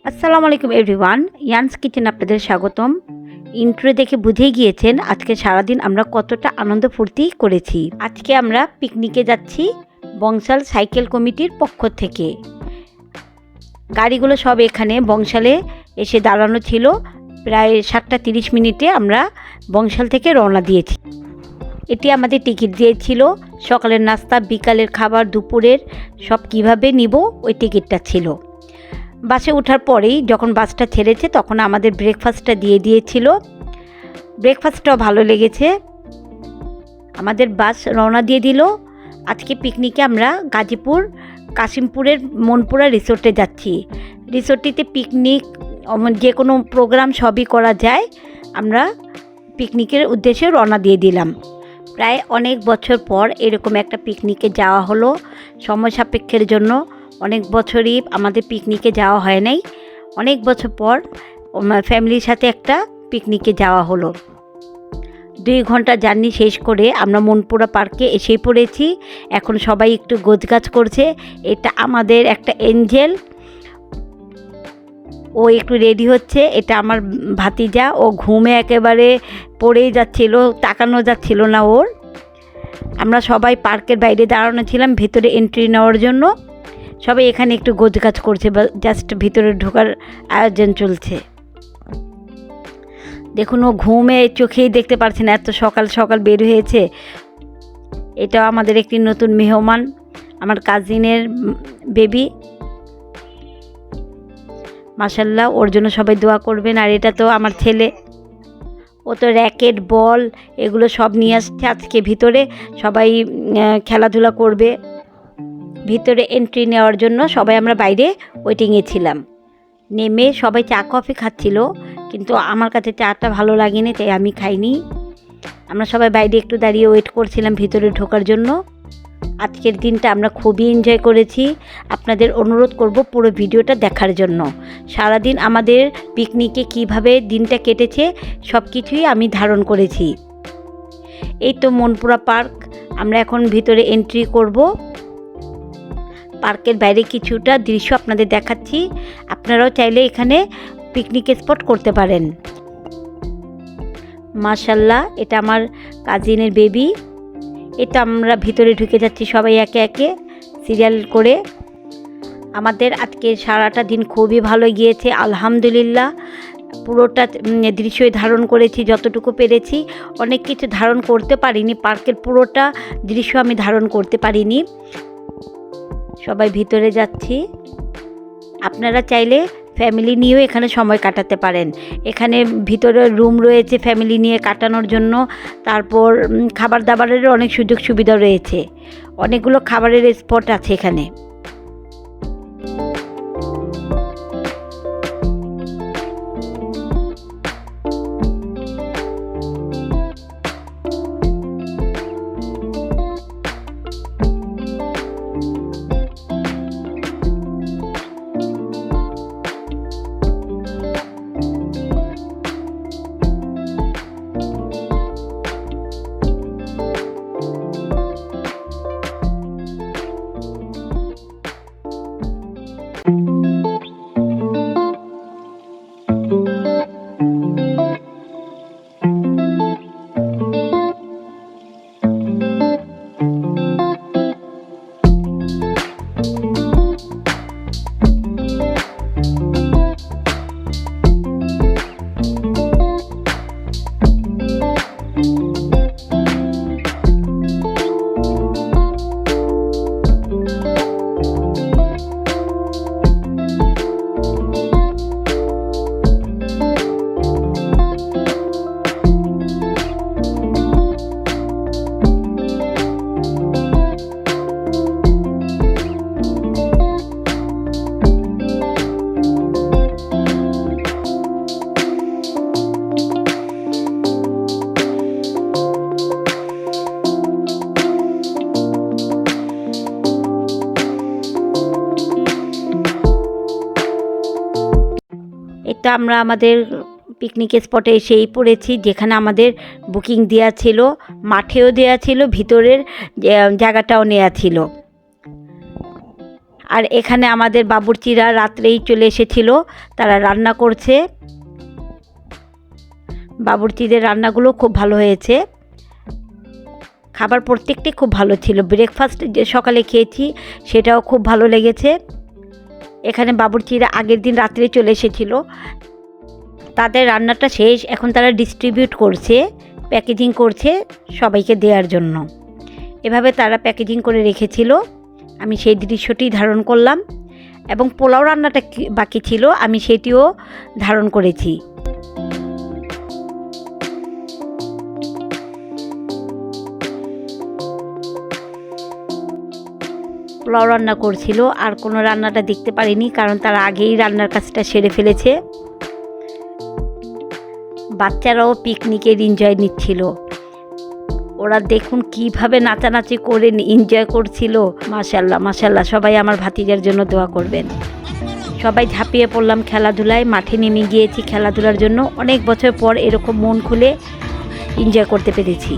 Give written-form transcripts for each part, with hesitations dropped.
আসসালামু আলাইকুম everyone, ইয়ানস kitchen আপনাদের স্বাগতম। ইন্ট্রো দেখে বুঝেই গিয়েছেন আজকে সারাদিন আমরা কতটা আনন্দ ফুর্তি করেছি। আজকে আমরা পিকনিকে যাচ্ছি বংশাল সাইকেল কমিটির পক্ষ থেকে। গাড়িগুলো সব এখানে বংশালে এসে দাঁড়ানো ছিল। প্রায় 7:30 আমরা বংশাল থেকে রওনা দিয়েছি। এটি আমাদের টিকিট দিয়েছিল। সকালের নাস্তা, বিকালের খাবার, দুপুরের সব কিভাবে নিব ওই টিকিটটা ছিল। বাসে ওঠার পরেই যখন বাসটা ছেড়েছে তখন আমাদের ব্রেকফাস্টটা দিয়ে দিয়েছিল। ব্রেকফাস্টটাও ভালো লেগেছে। আমাদের বাস রওনা দিয়ে দিল। আজকে পিকনিকে আমরা গাজীপুর কাশিমপুরের মনপুরা রিসোর্টে যাচ্ছি। রিসোর্টটিতে পিকনিক, যে কোনো প্রোগ্রাম সবই করা যায়। আমরা পিকনিকের উদ্দেশ্যে রওনা দিয়ে দিলাম। প্রায় অনেক বছর পর এরকম একটা পিকনিকে যাওয়া হলো। সময় সাপেক্ষের জন্য অনেক বছরই আমাদের পিকনিকে যাওয়া হয় নাই। অনেক বছর পর ফ্যামিলির সাথে একটা পিকনিকে যাওয়া হলো। 2 ঘন্টা জার্নি শেষ করে আমরা মনপুরা পার্কে এসেই পড়েছি। এখন সবাই একটু গোছগাছ করছে। এটা আমাদের একটা এঞ্জেল, ও একটু রেডি হচ্ছে। এটা আমার ভাতিজা, ও ঘুমে একেবারে পড়েই যাচ্ছিল, তাকানো যাচ্ছিল না ওর। আমরা সবাই পার্কের বাইরে দাঁড়ানো ছিলাম ভিতরে এন্ট্রি নেওয়ার জন্য। সবাই এখানে একটু গোছগাছ করছে, জাস্ট ভিতরে ঢোকার আয়োজন চলছে। দেখুন, ও ঘুমে চোখেই দেখতে পারছে না, এত সকাল সকাল বের হয়েছে। এটাও আমাদের একটি নতুন মেহমান, আমার কাজিনের বেবি। মাশাল্লাহ, ওর জন্য সবাই দোয়া করবেন। আর এটা তো আমার ছেলে, ও তো র্যাকেট, বল এগুলো সব নিয়ে আসছে আজকে ভিতরে। সবাই খেলাধুলা করবে। ভিতরে এন্ট্রি নেওয়ার জন্য সবাই আমরা বাইরে ওয়েটিংয়ে ছিলাম। নেমে সবাই চা কফি খাচ্ছিল, কিন্তু আমার কাছে চাটা ভালো লাগেনি, তাই আমি খাইনি। আমরা সবাই বাইরে একটু দাঁড়িয়ে ওয়েট করছিলাম ভিতরে ঢোকার জন্য। আজকের দিনটা আমরা খুবই এনজয় করেছি। আপনাদের অনুরোধ করব পুরো ভিডিওটা দেখার জন্য। সারাদিন আমাদের পিকনিকে কিভাবে দিনটা কেটেছে সব কিছুই আমি ধারণ করেছি। এই তো মনপুরা পার্ক। আমরা এখন ভিতরে এন্ট্রি করব। পার্কের বাইরে কিছুটা দৃশ্য আপনাদের দেখাচ্ছি। আপনারাও চাইলে এখানে পিকনিক স্পট করতে পারেন। মাশাল্লাহ, এটা আমার কাজিনের বেবি। এটা আমরা ভিতরে ঢুকে যাচ্ছি সবাই একে একে সিরিয়াল করে। আমাদের আজকে সারাটা দিন খুবই ভালো গিয়েছে আলহামদুলিল্লাহ। পুরোটা দৃশ্যই ধারণ করেছি যতটুকু পেরেছি। অনেক কিছু ধারণ করতে পারিনি, পার্কের পুরোটা দৃশ্য আমি ধারণ করতে পারিনি। সবাই ভিতরে যাচ্ছি। আপনারা চাইলে ফ্যামিলি নিয়েও এখানে সময় কাটাতে পারেন। এখানে ভিতরে রুম রয়েছে ফ্যামিলি নিয়ে কাটানোর জন্য। তারপর খাবার দাবারেরও অনেক সুযোগ সুবিধা রয়েছে। অনেকগুলো খাবারের স্পট আছে এখানে। এটা আমরা আমাদের পিকনিক স্পটে এসেই পড়েছি, যেখানে আমাদের বুকিং দেওয়া ছিল, মাঠেও দেওয়া ছিল, ভিতরের জায়গাটাও নেওয়া ছিল। আর এখানে আমাদের বাবুর্চিরা রাত্রেই চলে এসেছিল, তারা রান্না করছে। বাবুর্চিদের রান্নাগুলো খুব ভালো হয়েছে, খাবার প্রত্যেকটি খুব ভালো ছিল। ব্রেকফাস্ট যে সকালে খেয়েছি সেটাও খুব ভালো লেগেছে। এখানে বাবুর্চিরা আগের দিন রাত্রে চলে এসেছিল, তাদের রান্নাটা শেষ, এখন তারা ডিস্ট্রিবিউট করছে, প্যাকেজিং করছে সবাইকে দেওয়ার জন্য। এভাবে তারা প্যাকেজিং করে রেখেছিল, আমি সেই দৃশ্যটি ধারণ করলাম। এবং পোলাও রান্নাটা বাকি ছিল, আমি সেটিও ধারণ করেছি। পোলাও রান্না করছিল, আর কোনো রান্নাটা দেখতে পারিনি কারণ তারা আগেই রান্নার কাজটা সেরে ফেলেছে। বাচ্চারাও পিকনিকের এনজয় নিচ্ছিল, ওরা দেখুন কিভাবে নাচানাচি করে এনজয় করছিল। মাশাল্লাহ মাশাল্লাহ, সবাই আমার ভাতিজার জন্য দোয়া করবেন। সবাই ঝাঁপিয়ে পড়লাম খেলাধুলায়, মাঠে নেমে গিয়েছি খেলাধুলার জন্য। অনেক বছর পর এরকম মন খুলে এনজয় করতে পেরেছি।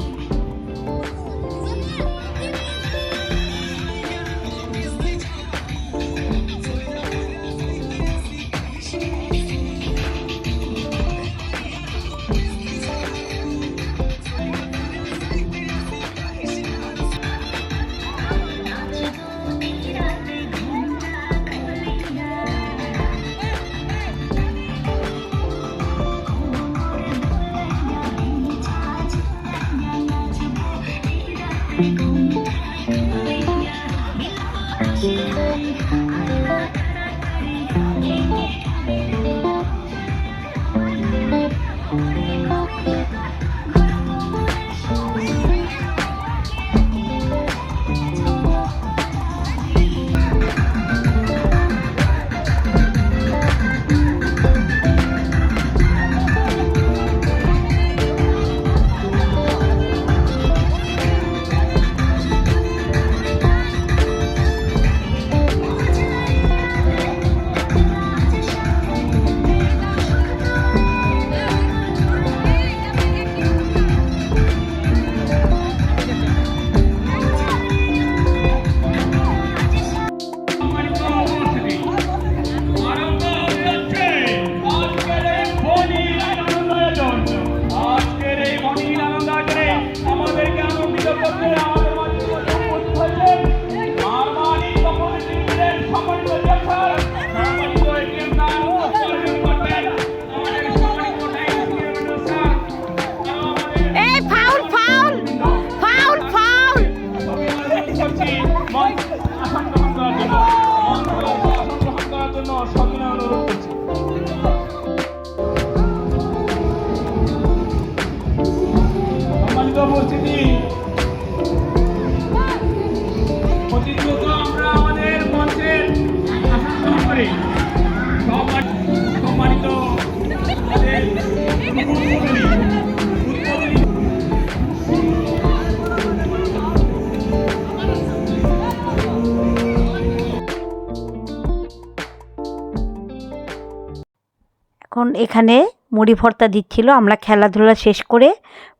এখন এখানে মুড়ি ভর্তা দিচ্ছিল, আমরা খেলাধুলা শেষ করে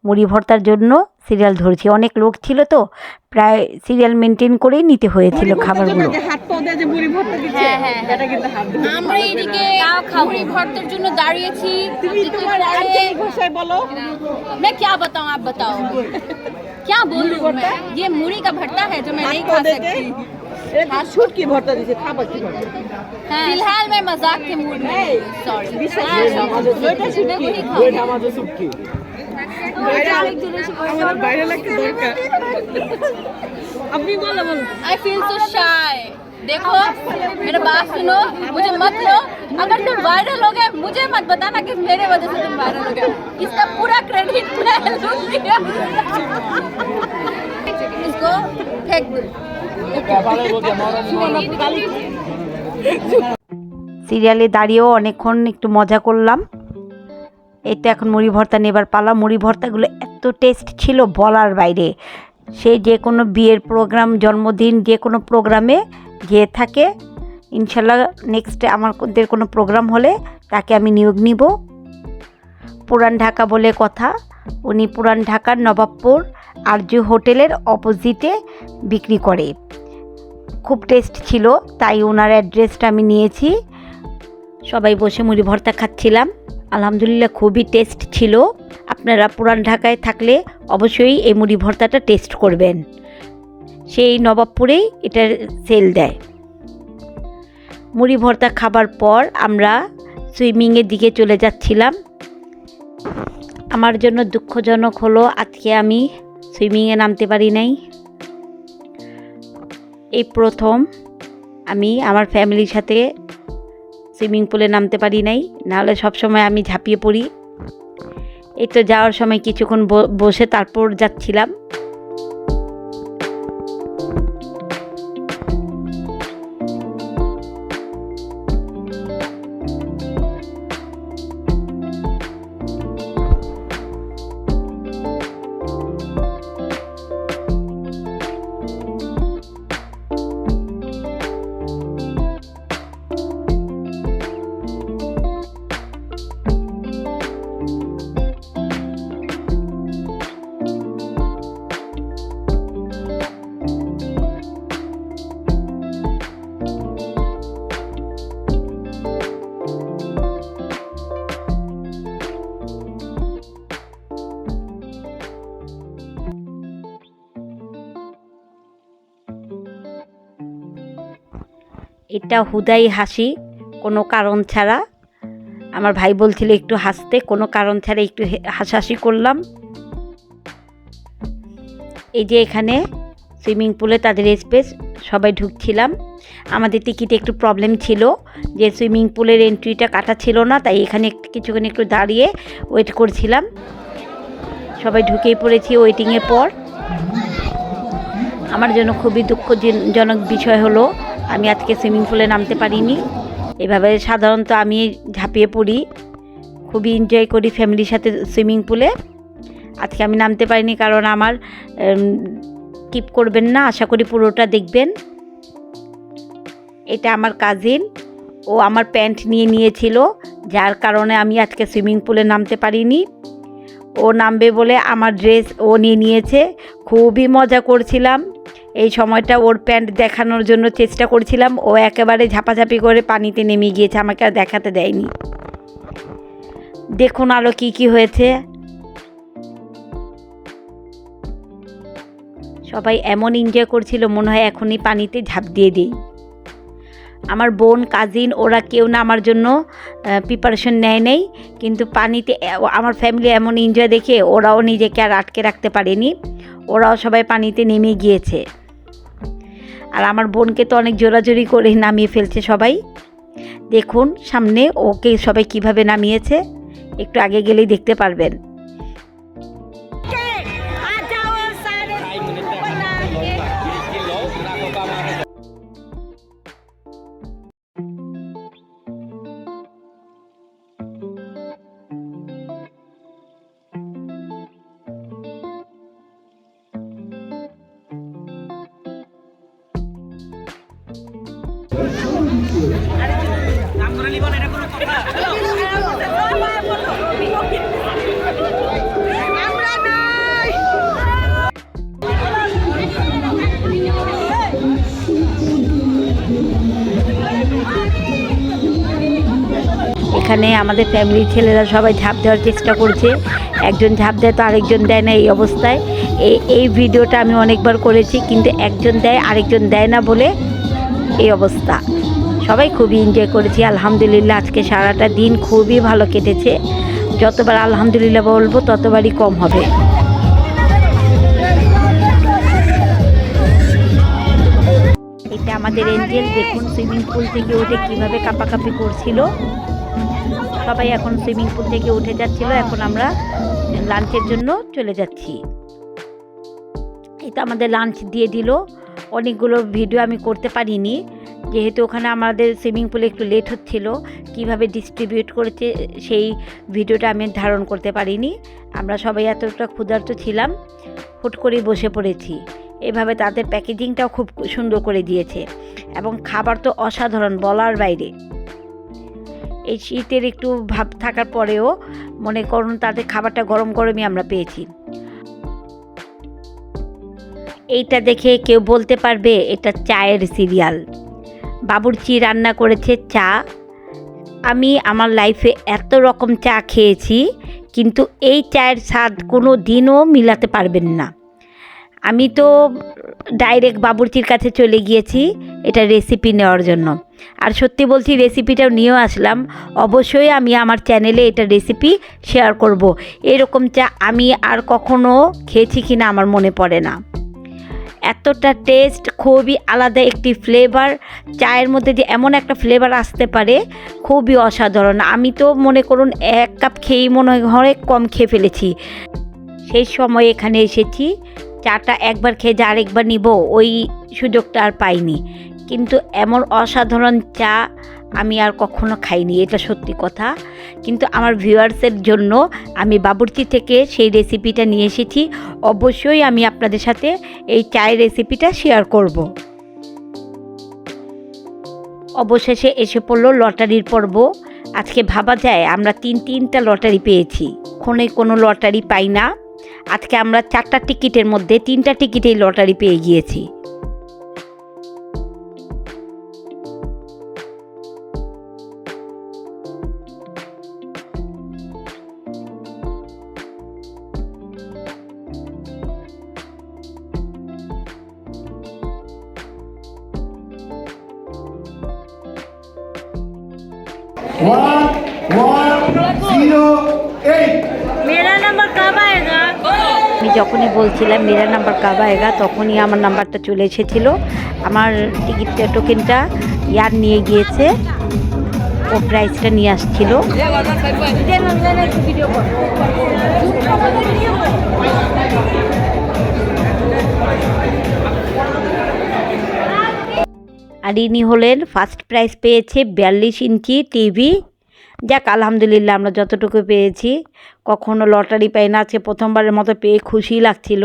মুড়ি ভর্তার জন্য সিরিয়াল ধরছি। অনেক লোক ছিল তো প্রায় সিরিয়াল মেনটেন করেই নিতে হয়েছিল খাবারগুলো। আমরা এদিকে মুড়ি ভর্তার জন্য দাঁড়িয়েছি। मैं क्या बताऊं, आप बताओ क्या बोलूं मैं? ये मुड़ी का भरता है जो मैं नहीं खा सकती। শুট কি ভর্তা দিছে, খাবার কি ভর্তা? फिलहाल मैं मजाक के मूड में हूं, सॉरी। বাইরে লাগতে দরকার। আপনি বলো বলো। आई फील सो शाय। देखो मेरा बात सुनो, मुझे मत लो। अगर तुम वायरल हो गए मुझे मत बताना कि मेरे वजह से तुम वायरल हो गए। इसका पूरा क्रेडिट मैं लूंगी। इसको फेंक दो। সিরিয়ালে দাঁড়িয়েও অনেকক্ষণ একটু মজা করলাম। এই তো এখন মুড়ি ভর্তা নেবার পালা। মুড়ি ভর্তাগুলো এত টেস্ট ছিল বলার বাইরে। সে যে কোনো বিয়ের প্রোগ্রাম, জন্মদিন, যে কোনো প্রোগ্রামে গিয়ে থাকে। ইনশাল্লাহ নেক্সটে আমাদের কোনো প্রোগ্রাম হলে তাকে আমি নিয়োগ নিব। পুরান ঢাকা বলে কথা, উনি পুরান ঢাকার নবাবপুর আরজু হোটেলের অপোজিটে বিক্রি করে। খুব টেস্ট ছিল, তাই ওনার অ্যাড্রেসটা আমি নিয়েছি। সবাই বসে মুড়ি ভর্তা খাচ্ছিলাম। আলহামদুলিল্লাহ খুবই টেস্ট ছিল। আপনারা পুরান ঢাকায় থাকলে অবশ্যই এই মুড়ি ভর্তাটা টেস্ট করবেন। সেই নবাবপুরেই এটা সেল দেয়। মুড়ি ভর্তা খাবার পর আমরা সুইমিংয়ের দিকে চলে যাচ্ছিলাম। আমার জন্য দুঃখজনক হলো আজকে আমি সুইমিংয়ে নামতে পারি নাই। এই প্রথম আমি আমার ফ্যামিলির সাথে সুইমিং পুলে নামতে পারি নাই, নাহলে সবসময় আমি ঝাঁপিয়ে পড়ি। এই তো যাওয়ার সময় কিছুক্ষণ বসে তারপর যাচ্ছিলাম। এটা হুদাই হাসি, কোনো কারণ ছাড়া। আমার ভাই বলছিল একটু হাসতে, কোনো কারণ ছাড়া একটু হাসাহাসি করলাম। এই যে এখানে সুইমিং পুলে তাদের স্পেস, সবাই ঢুকছিলাম। আমাদের টিকিটে একটু প্রবলেম ছিল যে সুইমিং পুলের এন্ট্রিটা কাটা ছিল না, তাই এখানে কিছুক্ষণ একটু দাঁড়িয়ে ওয়েট করছিলাম। সবাই ঢুকেই পড়েছি ওয়েটিংয়ের পর। আমার জন্য খুবই দুঃখজনক বিষয় হলো আমি আজকে সুইমিং পুলে নামতে পারিনি। এভাবে সাধারণত আমি ঝাঁপিয়ে পড়ি, খুবই এনজয় করি ফ্যামিলির সাথে সুইমিং পুলে। আজকে আমি নামতে পারিনি, কারণ আমার স্কিপ করবেন না, আশা করি পুরোটা দেখবেন। এটা আমার কাজিন, ও আমার প্যান্ট নিয়েছিল, যার কারণে আমি আজকে সুইমিং পুলে নামতে পারিনি। ও নামবে বলে আমার ড্রেস ও নিয়েছে। খুবই মজা করছিলাম এই সময়টা, ওর প্যান্ট দেখানোর জন্য চেষ্টা করছিলাম। ও একেবারে ঝাপাঝাপি করে পানিতে নেমে গিয়েছে, আমাকে আর দেখাতে দেয়নি। দেখুন আরও কি হয়েছে। সবাই এমন এনজয় করছিল, মনে হয় এখনই পানিতে ঝাঁপ দিয়ে দিই। আমার বোন, কাজিন, ওরা কেউ না আমার জন্য প্রিপারেশন নেয়, কিন্তু পানিতে আমার ফ্যামিলি এমন এনজয় দেখে ওরাও নিজেকে আর আটকে রাখতে পারেনি, ওরাও সবাই পানিতে নেমে গিয়েছে। আর আমার বোনকে তো অনেক জোরাজোরি করে নামিয়ে ফেলছে সবাই। দেখুন সামনে ওকে সবাই কিভাবে নামিয়েছে, একটু আগে গেলেই দেখতে পারবেন। এখানে আমাদের ফ্যামিলির ছেলেরা সবাই ঝাঁপ দেওয়ার চেষ্টা করছে, একজন ঝাঁপ দেয় তো আরেকজন দেয় না। এই অবস্থায় এই ভিডিওটা আমি অনেকবার করেছি, কিন্তু একজন দেয় আরেকজন দেয় না বলে এই অবস্থা। সবাই খুবই এনজয় করেছি আলহামদুলিল্লাহ। আজকে সারাটা দিন খুবই ভালো কেটেছে। যতবার আলহামদুলিল্লাহ বলবো ততবারই কম হবে। এটা আমাদের এঞ্জেল, দেখুন সুইমিং পুল থেকে উঠে কিভাবে কাঁপাকাঁপি করছিল। সবাই এখন সুইমিং পুল থেকে উঠে যাচ্ছিল। এখন আমরা লাঞ্চের জন্য চলে যাচ্ছি। এটা আমাদের লাঞ্চ দিয়ে দিল। অনেকগুলো ভিডিও আমি করতে পারিনি, যেহেতু ওখানে আমাদের সুইমিং পুলে একটু লেট হচ্ছিল। কিভাবে ডিস্ট্রিবিউট করেছে সেই ভিডিওটা আমি ধারণ করতে পারিনি। আমরা সবাই এতটা ক্ষুধার্ত ছিলাম, হুট করে বসে পড়েছি। এভাবে তাদের প্যাকেজিংটাও খুব সুন্দর করে দিয়েছে, এবং খাবার তো অসাধারণ, বলার বাইরে। এই শীতের একটু ভাব থাকার পরেও মনে করুন তাদের খাবারটা গরম গরমই আমরা পেয়েছি। এইটা দেখে কেউ বলতে পারবে এটা চায়ের সিরিয়াল। বাবুর্চি রান্না করেছে চা। আমি আমার লাইফে এত রকম চা খেয়েছি, কিন্তু এই চায়ের স্বাদ কোনো দিনও মিলাতে পারবেন না। আমি তো ডাইরেক্ট বাবুর্চির কাছে চলে গিয়েছি এটা রেসিপি নেওয়ার জন্য। আর সত্যি বলছি, রেসিপিটাও নিয়েও আসলাম। অবশ্যই আমি আমার চ্যানেলে এটা রেসিপি শেয়ার করব। এরকম চা আমি আর কখনো খেয়েছি কিনা আমার মনে পড়ে না। এতটা টেস্ট, খুবই আলাদা একটি ফ্লেভার। চায়ের মধ্যে যে এমন একটা ফ্লেভার আসতে পারে, খুবই অসাধারণ। আমি তো মনে করুন 1 কাপ খেয়েই মনে হয় অনেক কম খেয়ে ফেলেছি। সেই সময় এখানে এসেছি, চাটা একবার খেয়ে যে আরেকবার নিব ওই সুযোগটা আর পাইনি। কিন্তু এমন অসাধারণ চা আমি আর কখনো খাইনি, এটা সত্যি কথা। কিন্তু আমার ভিউয়ার্সের জন্য আমি বাবুর্চি থেকে সেই রেসিপিটা নিয়ে এসেছি। অবশ্যই আমি আপনাদের সাথে এই চায়ের রেসিপিটা শেয়ার করব। অবশেষে এসে পড়লো লটারির পর্ব। আজকে ভাবা যায় আমরা তিনটা লটারি পেয়েছি, কখনোই কোনো লটারি পাই না। আজকে আমরা 4টা টিকিটের মধ্যে 3টা টিকিটেই লটারি পেয়ে গিয়েছি। मेरा नंबर कब आएगा? আমি যখনই বলছিলাম মেরা নাম্বার কাব আয়েগা, তখনই আমার নাম্বারটা চলে এসেছিল। আমার টিকিটটা টোকেনটা ইয়ার নিয়ে গিয়েছে, ও প্রাইসটা নিয়ে আসছিল। আর ইনি হলেন ফার্স্ট প্রাইজ পেয়েছে 42 ইঞ্চি টিভি। যাক, আলহামদুলিল্লাহ আমরা যতটুকু পেয়েছি। কখনো লটারি পাই না, আজকে প্রথমবারের মতো পেয়ে খুশি লাগছিল।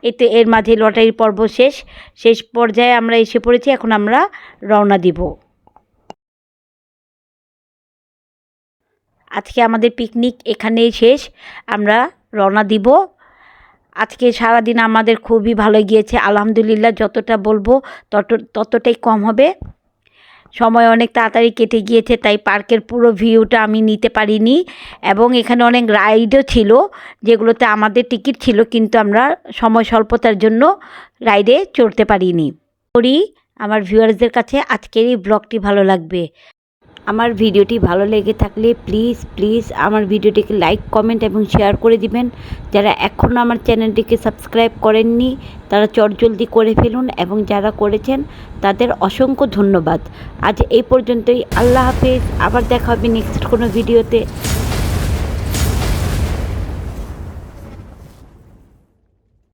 এতে এর মাঝে লটারির পর্ব শেষ পর্যায়ে আমরা এসে পড়েছি। এখন আমরা রওনা দিব। আজকে আমাদের পিকনিক এখানেই শেষ, আমরা রওনা দিব। আজকে সারাদিন আমাদের খুবই ভালো গিয়েছে আলহামদুলিল্লাহ। যতটা বলবো ততটাই কম হবে। সময় অনেক তাড়াতাড়ি কেটে গিয়েছে, তাই পার্কের পুরো ভিউটা আমি নিতে পারিনি। এবং এখানে অনেক রাইডও ছিল যেগুলোতে আমাদের টিকিট ছিল, কিন্তু আমরা সময় স্বল্পতার জন্য রাইডে চড়তে পারিনি। করি আমার ভিউয়ার্সদের কাছে আজকের এই ব্লগটি ভালো লাগবে। আমার ভিডিওটি ভালো লেগে থাকলে প্লিজ আমার ভিডিওটিকে লাইক, কমেন্ট এবং শেয়ার করে দিবেন। যারা এখনও আমার চ্যানেলটিকে সাবস্ক্রাইব করেননি তারা চটজলদি করে ফেলুন, এবং যারা করেছেন তাদের অসংখ্য ধন্যবাদ। আজ এই পর্যন্তই। আল্লাহ হাফেজ। আবার দেখা হবে নেক্সট কোনো ভিডিওতে।